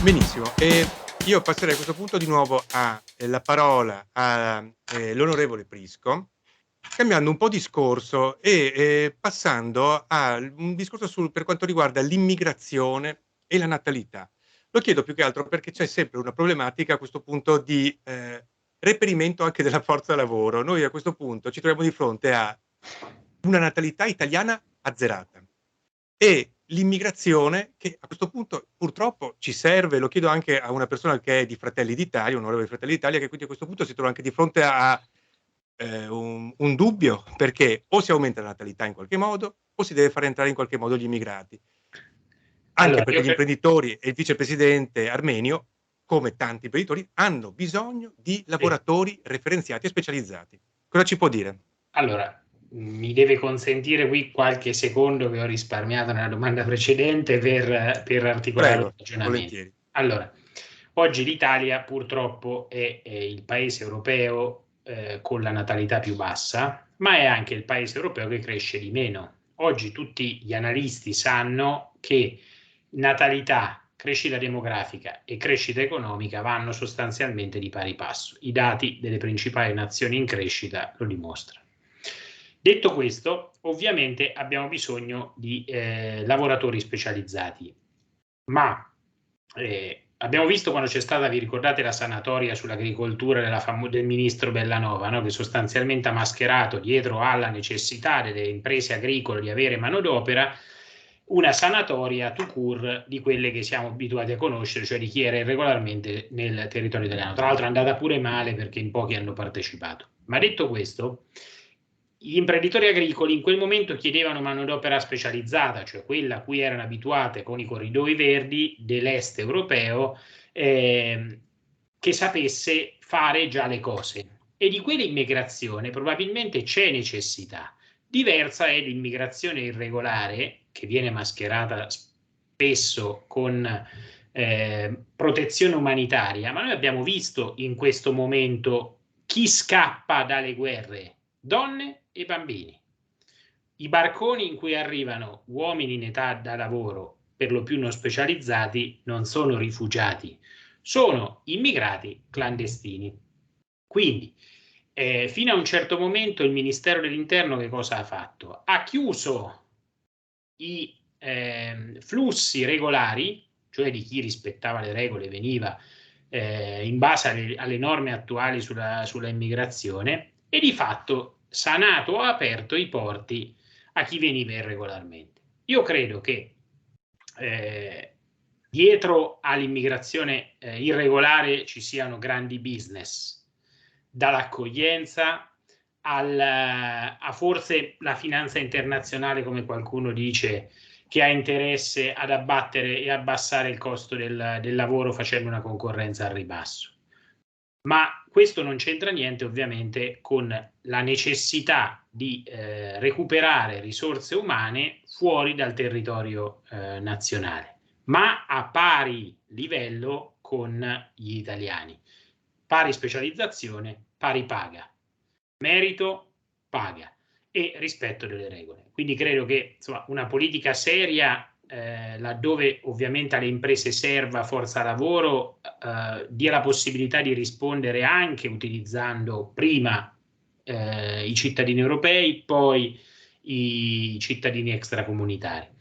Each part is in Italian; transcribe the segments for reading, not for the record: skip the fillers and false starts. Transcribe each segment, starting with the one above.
Benissimo, io passerei a questo punto di nuovo la parola all'onorevole Prisco, cambiando un po' discorso passando a un discorso per quanto riguarda l'immigrazione e la natalità. Lo chiedo più che altro perché c'è sempre una problematica a questo punto di, reperimento anche della forza lavoro. Noi a questo punto ci troviamo di fronte a una natalità italiana azzerata. E l'immigrazione che a questo punto purtroppo ci serve, lo chiedo anche a una persona che è di Fratelli d'Italia, onorevole Fratelli d'Italia, che quindi a questo punto si trova anche di fronte a un dubbio, perché o si aumenta la natalità in qualche modo, o si deve fare entrare in qualche modo gli immigrati. Anche Allora, perché gli imprenditori e il vicepresidente armenio, come tanti imprenditori, hanno bisogno di sì. lavoratori referenziati e specializzati. Cosa ci può dire? Allora, mi deve consentire qui qualche secondo che ho risparmiato nella domanda precedente per articolare un Prego, ragionamento. volentieri. Allora, oggi l'Italia purtroppo è il paese europeo con la natalità più bassa, ma è anche il paese europeo che cresce di meno. Oggi tutti gli analisti sanno che natalità, crescita demografica e crescita economica vanno sostanzialmente di pari passo. I dati delle principali nazioni in crescita lo dimostrano. Detto questo, ovviamente abbiamo bisogno di lavoratori specializzati, ma abbiamo visto quando c'è stata, vi ricordate la sanatoria sull'agricoltura del ministro Bellanova, no? Che sostanzialmente ha mascherato dietro alla necessità delle imprese agricole di avere manodopera una sanatoria tout court di quelle che siamo abituati a conoscere, cioè di chi era irregolarmente nel territorio italiano. Tra l'altro è andata pure male perché in pochi hanno partecipato. Ma detto questo, gli imprenditori agricoli in quel momento chiedevano manodopera specializzata, cioè quella a cui erano abituate con i corridoi verdi dell'est europeo, che sapesse fare già le cose. E di quell'immigrazione probabilmente c'è necessità. Diversa è l'immigrazione irregolare, che viene mascherata spesso con protezione umanitaria, ma noi abbiamo visto in questo momento chi scappa dalle guerre, donne e bambini. I barconi in cui arrivano uomini in età da lavoro, per lo più non specializzati, non sono rifugiati, sono immigrati clandestini. Quindi, fino a un certo momento il Ministero dell'Interno che cosa ha fatto? Ha chiuso i flussi regolari, cioè di chi rispettava le regole veniva in base alle norme attuali sulla immigrazione, e di fatto sanato o aperto i porti a chi veniva irregolarmente. Io credo che dietro all'immigrazione irregolare ci siano grandi business, dall'accoglienza a forse la finanza internazionale, come qualcuno dice, che ha interesse ad abbattere e abbassare il costo del lavoro facendo una concorrenza al ribasso. Ma questo non c'entra niente ovviamente con la necessità di recuperare risorse umane fuori dal territorio nazionale, ma a pari livello con gli italiani. Pari specializzazione, pari paga. Merito, paga e rispetto delle regole. Quindi credo che insomma, una politica seria, laddove ovviamente alle imprese serva forza lavoro, dia la possibilità di rispondere anche utilizzando prima i cittadini europei, poi i cittadini extracomunitari.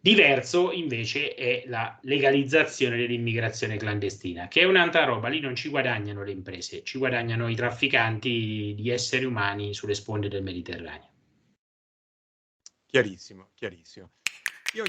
Diverso invece è la legalizzazione dell'immigrazione clandestina, che è un'altra roba. Lì non ci guadagnano le imprese, ci guadagnano i trafficanti di esseri umani sulle sponde del Mediterraneo. Chiarissimo, chiarissimo. Io